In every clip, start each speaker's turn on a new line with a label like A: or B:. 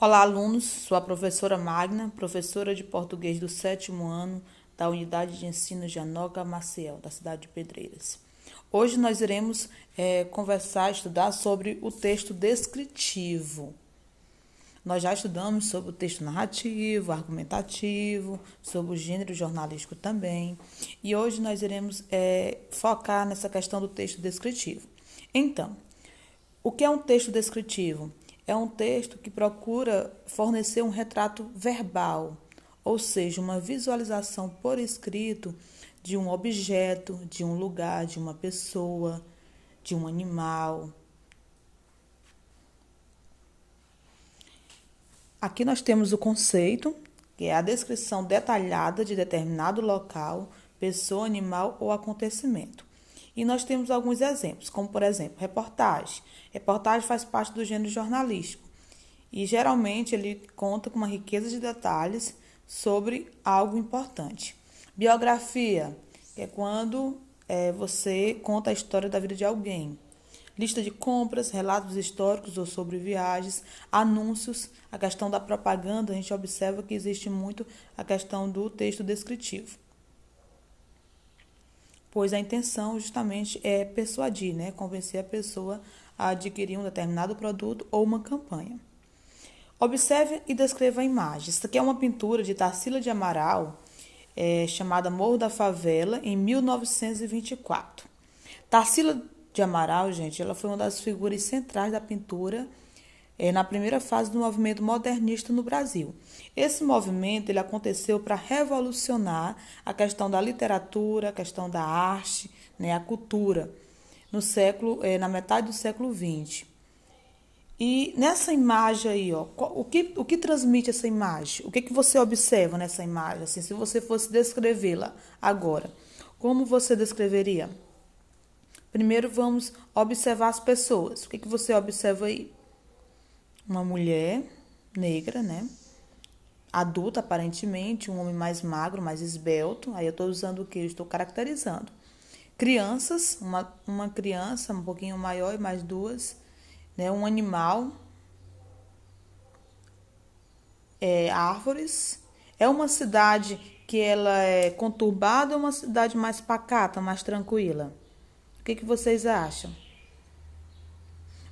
A: Olá, alunos. Sou a professora Magna, professora de português do sétimo ano da Unidade de Ensino Janoca Maciel, da cidade de Pedreiras. Hoje nós iremos estudar sobre o texto descritivo. Nós já estudamos sobre o texto narrativo, argumentativo, sobre o gênero jornalístico também. E hoje nós iremos focar nessa questão do texto descritivo. Então, o que é um texto descritivo? É um texto que procura fornecer um retrato verbal, ou seja, uma visualização por escrito de um objeto, de um lugar, de uma pessoa, de um animal. Aqui nós temos o conceito, que é a descrição detalhada de determinado local, pessoa, animal ou acontecimento. E nós temos alguns exemplos, como por exemplo, reportagem. Reportagem faz parte do gênero jornalístico e geralmente ele conta com uma riqueza de detalhes sobre algo importante. Biografia, que é quando você conta a história da vida de alguém. Lista de compras, relatos históricos ou sobre viagens, anúncios, a questão da propaganda, a gente observa que existe muito a questão do texto descritivo. Pois a intenção justamente é persuadir, né? Convencer a pessoa a adquirir um determinado produto ou uma campanha. Observe e descreva a imagem. Isso aqui é uma pintura de Tarsila de Amaral, chamada Morro da Favela, em 1924. Tarsila de Amaral, gente, ela foi uma das figuras centrais da pintura na primeira fase do movimento modernista no Brasil. Esse movimento ele aconteceu para revolucionar a questão da literatura, a questão da arte, né, a cultura, na metade do século XX. E nessa imagem aí, ó, o que transmite essa imagem? O que você observa nessa imagem? Assim, se você fosse descrevê-la agora, como você descreveria? Primeiro vamos observar as pessoas. O que você observa aí? Uma mulher negra, né? Adulta, aparentemente, um homem mais magro, mais esbelto. Aí eu estou usando o que? Eu estou caracterizando. Crianças, uma criança um pouquinho maior e mais duas, né? Um animal, árvores. É uma cidade que ela é conturbada ou uma cidade mais pacata, mais tranquila? O que vocês acham?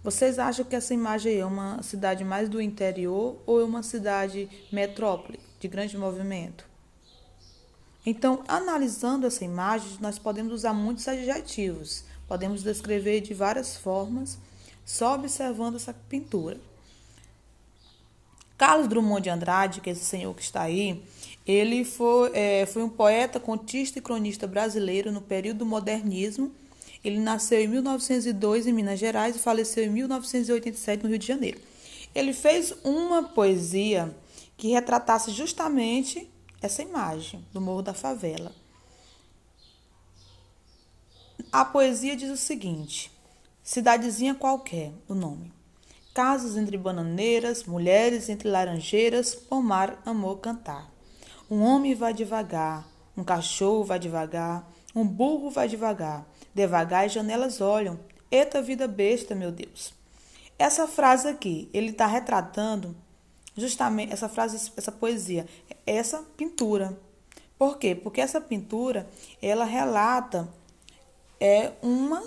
A: Vocês acham que essa imagem é uma cidade mais do interior ou é uma cidade metrópole, de grande movimento? Então, analisando essa imagem, nós podemos usar muitos adjetivos. Podemos descrever de várias formas, só observando essa pintura. Carlos Drummond de Andrade, que é esse senhor que está aí, ele foi um poeta, contista e cronista brasileiro no período do modernismo. Ele nasceu em 1902 em Minas Gerais e faleceu em 1987 no Rio de Janeiro. Ele fez uma poesia que retratasse justamente essa imagem do Morro da Favela. A poesia diz o seguinte: cidadezinha qualquer, o nome. Casas entre bananeiras, mulheres entre laranjeiras, pomar, amor, cantar. Um homem vai devagar, um cachorro vai devagar, um burro vai devagar. Devagar as janelas olham. Eita vida besta, meu Deus. Essa frase aqui, ele está retratando justamente essa poesia, essa pintura. Por quê? Porque essa pintura, ela relata uma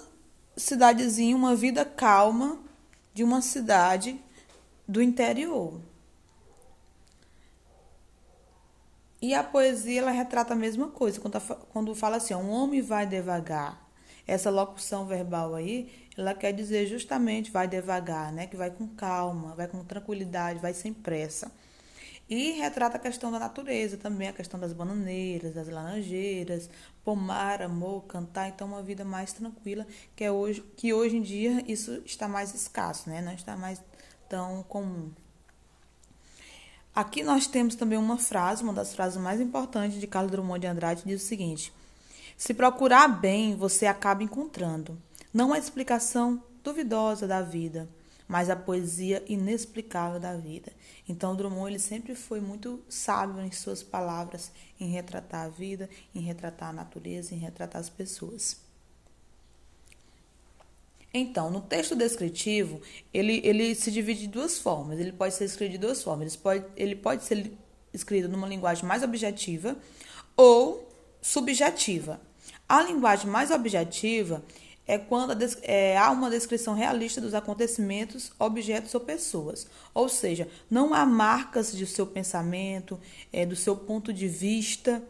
A: cidadezinha, uma vida calma de uma cidade do interior. E a poesia, ela retrata a mesma coisa, quando fala assim, ó, um homem vai devagar. Essa locução verbal aí, ela quer dizer justamente vai devagar, né? Que vai com calma, vai com tranquilidade, vai sem pressa. E retrata a questão da natureza também, a questão das bananeiras, das laranjeiras, pomar, amor, cantar, então uma vida mais tranquila, que hoje em dia isso está mais escasso, né? Não está mais tão comum. Aqui nós temos também uma frase, uma das frases mais importantes de Carlos Drummond de Andrade, que diz o seguinte: se procurar bem, você acaba encontrando. Não a explicação duvidosa da vida, mas a poesia inexplicável da vida. Então, Drummond ele sempre foi muito sábio em suas palavras, em retratar a vida, em retratar a natureza, em retratar as pessoas. Então, no texto descritivo, ele se divide de duas formas. Ele pode ser escrito de duas formas. Ele pode ser escrito numa linguagem mais objetiva ou subjetiva. A linguagem mais objetiva é quando há uma descrição realista dos acontecimentos, objetos ou pessoas. Ou seja, não há marcas do seu pensamento, do seu ponto de vista.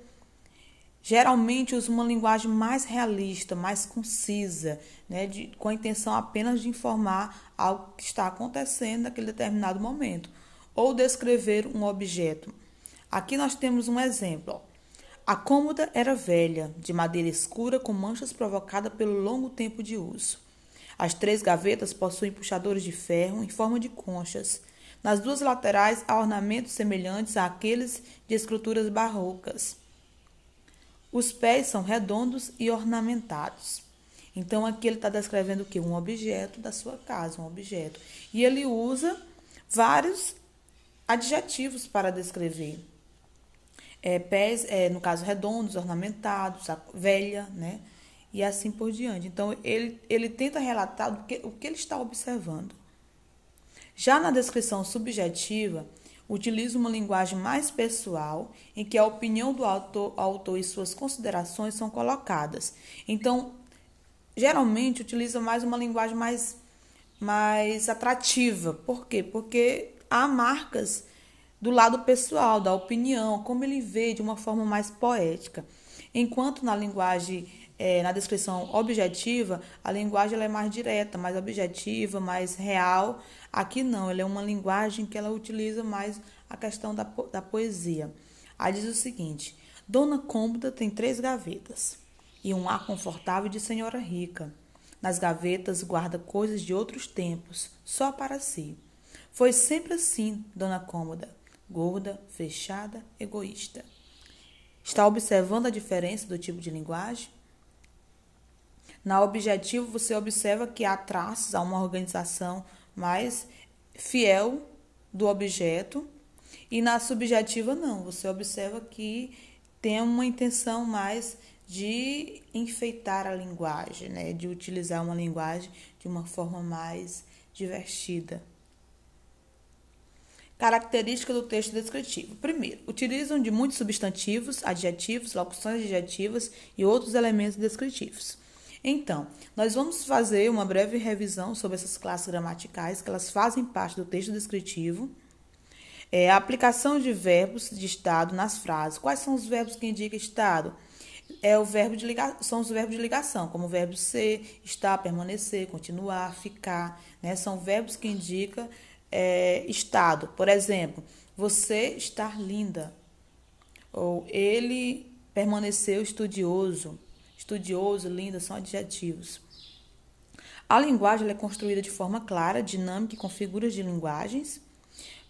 A: Geralmente usa uma linguagem mais realista, mais concisa, né, com a intenção apenas de informar algo que está acontecendo naquele determinado momento, ou descrever um objeto. Aqui nós temos um exemplo. Ó. A cômoda era velha, de madeira escura, com manchas provocadas pelo longo tempo de uso. As 3 gavetas possuem puxadores de ferro em forma de conchas. Nas 2 laterais há ornamentos semelhantes àqueles de esculturas barrocas. Os pés são redondos e ornamentados. Então, aqui ele está descrevendo o quê? Um objeto da sua casa, um objeto. E ele usa vários adjetivos para descrever. Pés, no caso, redondos, ornamentados, velha, né? E assim por diante. Então, ele tenta relatar o que ele está observando. Já na descrição subjetiva, utiliza uma linguagem mais pessoal, em que a opinião do autor e suas considerações são colocadas. Então, geralmente, utiliza mais uma linguagem mais atrativa. Por quê? Porque há marcas do lado pessoal, da opinião, como ele vê de uma forma mais poética. Enquanto na linguagem, na descrição objetiva, a linguagem ela é mais direta, mais objetiva, mais real. Aqui não, ela é uma linguagem que ela utiliza mais a questão da poesia. Aí diz o seguinte: Dona Cômoda tem 3 gavetas e um ar confortável de senhora rica. Nas gavetas guarda coisas de outros tempos, só para si. Foi sempre assim, Dona Cômoda, gorda, fechada, egoísta. Está observando a diferença do tipo de linguagem? Na objetiva, você observa que há traços, há uma organização mais fiel do objeto, e na subjetiva não, você observa que tem uma intenção mais de enfeitar a linguagem, né? De utilizar uma linguagem de uma forma mais divertida. Característica do texto descritivo. Primeiro, utilizam de muitos substantivos, adjetivos, locuções adjetivas e outros elementos descritivos. Então, nós vamos fazer uma breve revisão sobre essas classes gramaticais, que elas fazem parte do texto descritivo. A aplicação de verbos de estado nas frases. Quais são os verbos que indicam estado? São os verbos de ligação, como o verbo ser, estar, permanecer, continuar, ficar. Né? São verbos que indicam estado. Por exemplo, você estar linda. Ou ele permaneceu estudioso. Estudioso, linda, são adjetivos. A linguagem é construída de forma clara, dinâmica e com figuras de linguagens.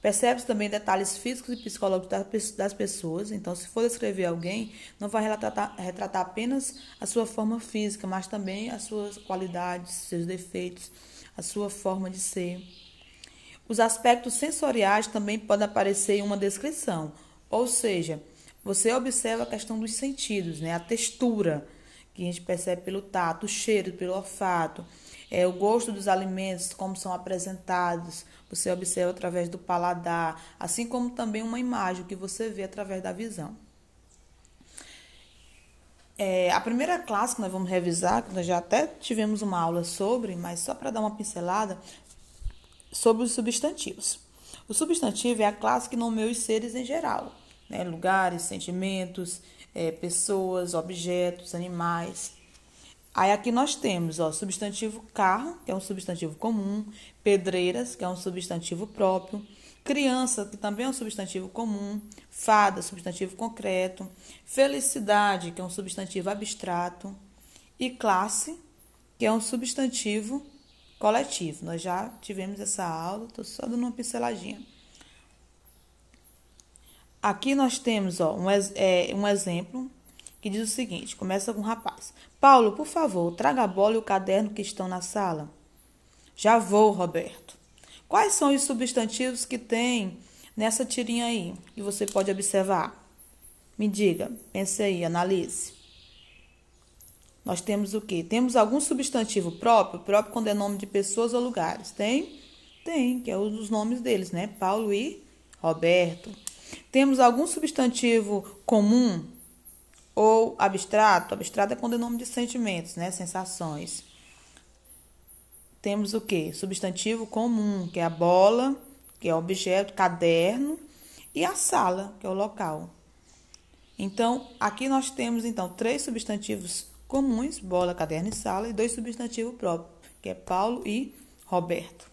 A: Percebe-se também detalhes físicos e psicológicos das pessoas. Então, se for descrever alguém, não vai retratar apenas a sua forma física, mas também as suas qualidades, seus defeitos, a sua forma de ser. Os aspectos sensoriais também podem aparecer em uma descrição. Ou seja, você observa a questão dos sentidos, né? A textura, que a gente percebe pelo tato, o cheiro, pelo olfato, o gosto dos alimentos, como são apresentados, você observa através do paladar, assim como também uma imagem que você vê através da visão. A primeira classe que nós vamos revisar, que nós já até tivemos uma aula sobre, mas só para dar uma pincelada, sobre os substantivos. O substantivo é a classe que nomeia os seres em geral, né? Lugares, sentimentos, pessoas, objetos, animais. Aí aqui nós temos substantivo carro, que é um substantivo comum, pedreiras, que é um substantivo próprio, criança, que também é um substantivo comum, fada, substantivo concreto, felicidade, que é um substantivo abstrato, e classe, que é um substantivo coletivo. Nós já tivemos essa aula, estou só dando uma pinceladinha. Aqui nós temos um exemplo que diz o seguinte, começa com um rapaz. Paulo, por favor, traga a bola e o caderno que estão na sala. Já vou, Roberto. Quais são os substantivos que tem nessa tirinha aí, que você pode observar? Me diga, pense aí, analise. nós temos o quê? Temos algum substantivo próprio? Próprio quando é nome de pessoas ou lugares? Tem? Tem, que é os nomes deles, né? Paulo e Roberto. Temos algum substantivo comum ou abstrato? Abstrato é quando é nome de sentimentos, né? Sensações. Temos o quê? Substantivo comum, que é a bola, que é o objeto, caderno, e a sala, que é o local. Então, aqui nós temos, então, 3 substantivos comuns, bola, caderno e sala, e 2 substantivos próprios, que é Paulo e Roberto.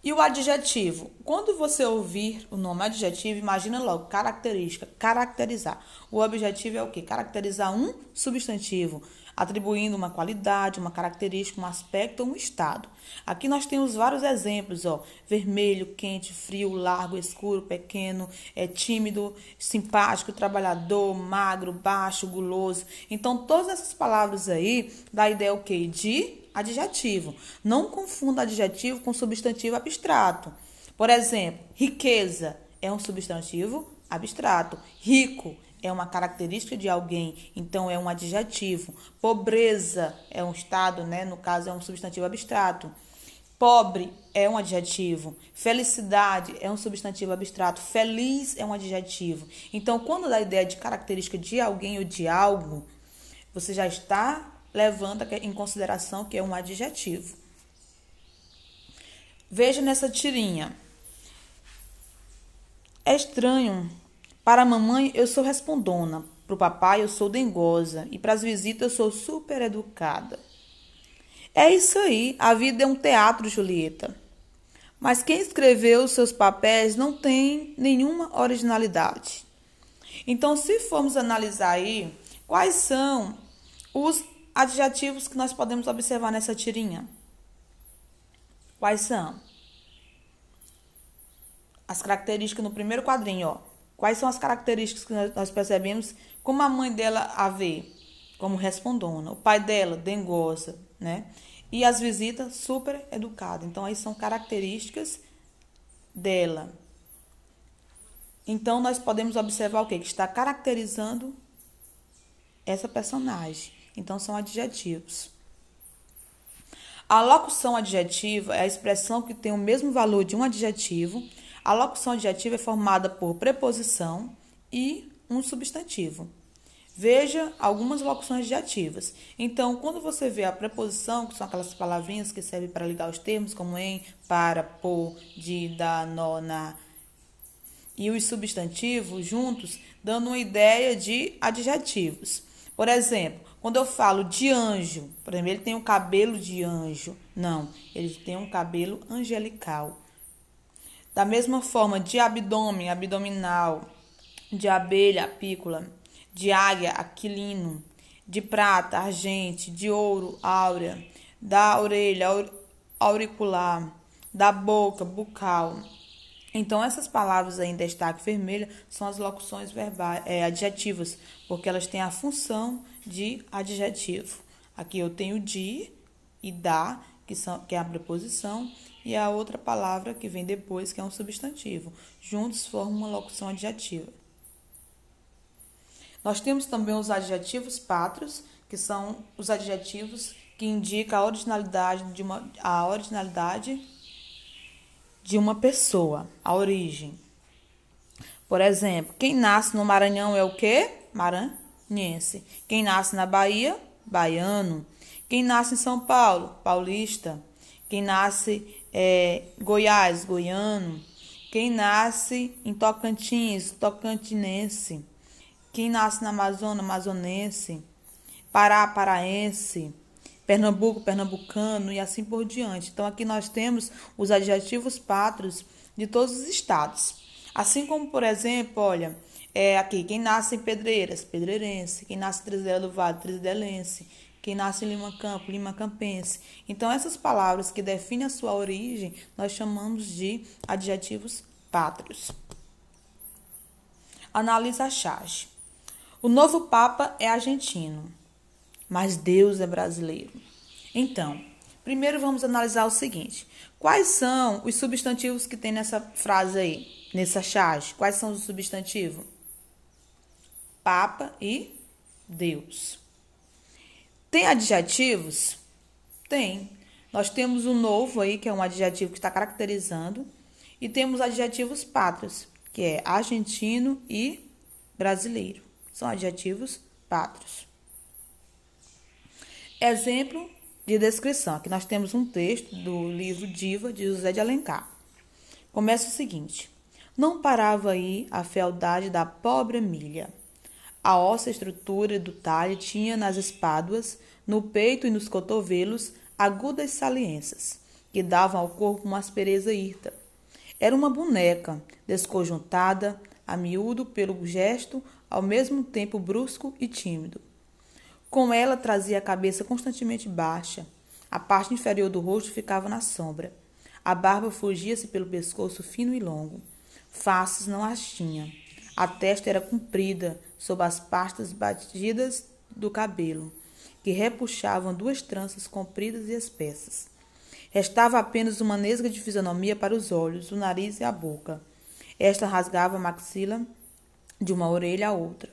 A: E o adjetivo? Quando você ouvir o nome adjetivo, imagina logo, característica, caracterizar. O objetivo é o quê? Caracterizar um substantivo, atribuindo uma qualidade, uma característica, um aspecto ou um estado. Aqui nós temos vários exemplos, ó. Vermelho, quente, frio, largo, escuro, pequeno, tímido, simpático, trabalhador, magro, baixo, guloso. Então, todas essas palavras aí dá a ideia o quê? De adjetivo. Não confunda adjetivo com substantivo abstrato. Por exemplo, riqueza é um substantivo abstrato. Rico é uma característica de alguém, então é um adjetivo. Pobreza é um estado, né? No caso, é um substantivo abstrato. Pobre é um adjetivo. Felicidade é um substantivo abstrato. Feliz é um adjetivo. Então, quando dá a ideia de característica de alguém ou de algo, você já está levando em consideração que é um adjetivo. Veja nessa tirinha. É estranho. Para a mamãe, eu sou respondona. Para o papai, eu sou dengosa. E para as visitas, eu sou super educada. É isso aí. A vida é um teatro, Julieta. Mas quem escreveu os seus papéis não tem nenhuma originalidade. Então, se formos analisar aí, quais são os adjetivos que nós podemos observar nessa tirinha? Quais são? As características no primeiro quadrinho, ó. Quais são as características que nós percebemos como a mãe dela a vê? Como respondona. O pai dela, dengosa, né? E as visitas, super educada. Então, aí são características dela. Então, nós podemos observar o quê? Que está caracterizando essa personagem. Então, são adjetivos. A locução adjetiva é a expressão que tem o mesmo valor de um adjetivo. A locução adjetiva é formada por preposição e um substantivo. Veja algumas locuções adjetivas. Então, quando você vê a preposição, que são aquelas palavrinhas que servem para ligar os termos, como em, para, por, de, da, no, na, e os substantivos juntos, dando uma ideia de adjetivos. Por exemplo, quando eu falo de anjo, por exemplo, ele tem um cabelo de anjo. Não, ele tem um cabelo angelical. Da mesma forma, de abdômen, abdominal, de abelha, apícola, de águia, aquilino, de prata, argente, de ouro, áurea, da orelha, auricular, da boca, bucal. Então, essas palavras aí em destaque vermelho são as locuções verbais, adjetivas, porque elas têm a função de adjetivo. Aqui eu tenho de e da, que é a preposição, e a outra palavra que vem depois, que é um substantivo. Juntos formam uma locução adjetiva. Nós temos também os adjetivos pátrios, que são os adjetivos que indicam a originalidade de uma pessoa, a origem. Por exemplo, quem nasce no Maranhão é o quê? Maranhense. Quem nasce na Bahia, baiano. Quem nasce em São Paulo, paulista. Quem nasce em Goiás, goiano. Quem nasce em Tocantins, tocantinense. Quem nasce na Amazônia, amazonense. Pará, paraense. Pernambuco, pernambucano e assim por diante. Então, aqui nós temos os adjetivos pátrios de todos os estados. Assim como, por exemplo, olha, aqui, quem nasce em Pedreiras, pedreirense. Quem nasce em Trezela do Vale, trezedelense. Quem nasce em Lima Campo, limacampense. Então, essas palavras que definem a sua origem, nós chamamos de adjetivos pátrios. Analisa a charge. O novo Papa é argentino, mas Deus é brasileiro. Então, primeiro vamos analisar o seguinte. Quais são os substantivos que tem nessa frase aí, nessa charge? Quais são os substantivos? Papa e Deus. Tem adjetivos? Tem. Nós temos o novo aí, que é um adjetivo que está caracterizando, e temos adjetivos pátrios, que é argentino e brasileiro. São adjetivos pátrios. Exemplo de descrição. Aqui nós temos um texto do livro Diva, de José de Alencar. Começa o seguinte: não parava aí a fealdade da pobre Emília. A óssea estrutura do talhe tinha nas espáduas, no peito e nos cotovelos, agudas saliências, que davam ao corpo uma aspereza hirta. Era uma boneca, desconjuntada, a miúdo pelo gesto, ao mesmo tempo brusco e tímido. Com ela trazia a cabeça constantemente baixa. A parte inferior do rosto ficava na sombra. A barba fugia-se pelo pescoço fino e longo. Faces não as tinha. A testa era comprida, sob as pastas batidas do cabelo, que repuxavam duas tranças compridas e espessas. Restava apenas uma nesga de fisionomia para os olhos, o nariz e a boca. Esta rasgava a maxila de uma orelha à outra.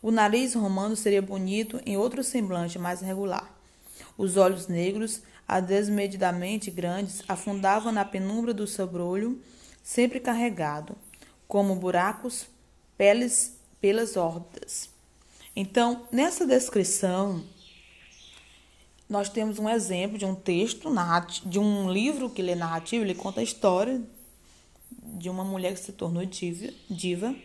A: O nariz romano seria bonito em outro semblante mais regular. Os olhos negros, desmedidamente grandes, afundavam na penumbra do sobrolho, sempre carregado, como buracos, pelas órbitas. Então, nessa descrição, nós temos um exemplo de um texto, de um livro que ele é narrativo, ele conta a história de uma mulher que se tornou diva,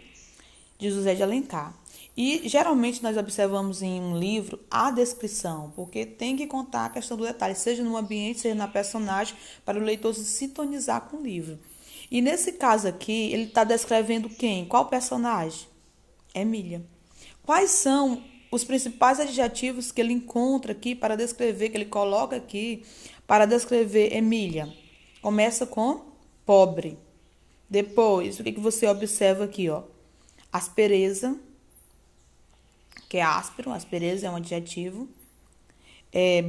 A: de José de Alencar. E, geralmente, nós observamos em um livro a descrição, porque tem que contar a questão do detalhe, seja no ambiente, seja na personagem, para o leitor se sintonizar com o livro. E, nesse caso aqui, ele está descrevendo quem? Qual personagem? Emília. Quais são os principais adjetivos que ele encontra aqui para descrever, que ele coloca aqui para descrever Emília? Começa com pobre. Depois, o que você observa aqui? Aspereza, que é áspero, aspereza é um adjetivo.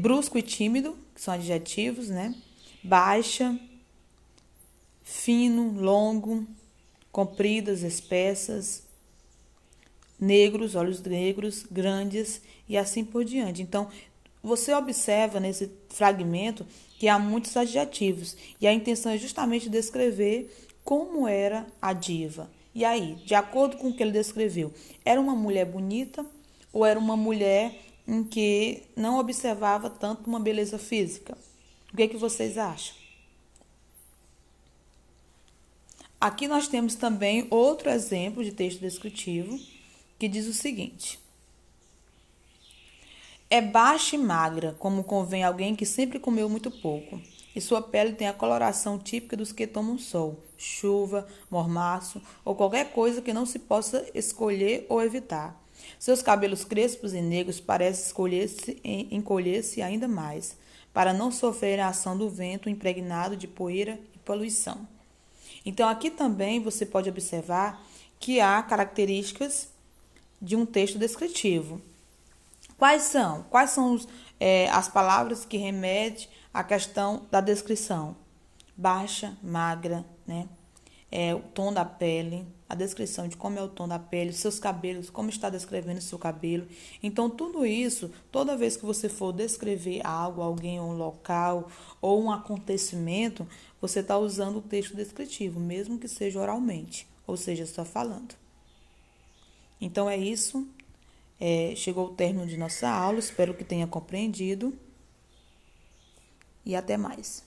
A: Brusco e tímido, que são adjetivos, né? Baixa, fino, longo, compridas, espessas, negros, olhos negros, grandes e assim por diante. Então, você observa nesse fragmento que há muitos adjetivos e a intenção é justamente descrever como era a diva. E aí, de acordo com o que ele descreveu, era uma mulher bonita ou era uma mulher em que não observava tanto uma beleza física? O que é que vocês acham? Aqui nós temos também outro exemplo de texto descritivo que diz o seguinte: é baixa e magra, como convém alguém que sempre comeu muito pouco, e sua pele tem a coloração típica dos que tomam sol, chuva, mormaço ou qualquer coisa que não se possa escolher ou evitar. Seus cabelos crespos e negros parecem encolher-se ainda mais, para não sofrer a ação do vento impregnado de poeira e poluição. Então, aqui também você pode observar que há características de um texto descritivo. Quais são? As palavras que remetem à questão da descrição? Baixa, magra, né? O tom da pele, a descrição de como é o tom da pele, seus cabelos, como está descrevendo o seu cabelo. Então, tudo isso, toda vez que você for descrever algo, alguém, um local ou um acontecimento, você está usando o texto descritivo, mesmo que seja oralmente, ou seja, só falando. Então, é isso. Chegou o término de nossa aula, espero que tenha compreendido e até mais.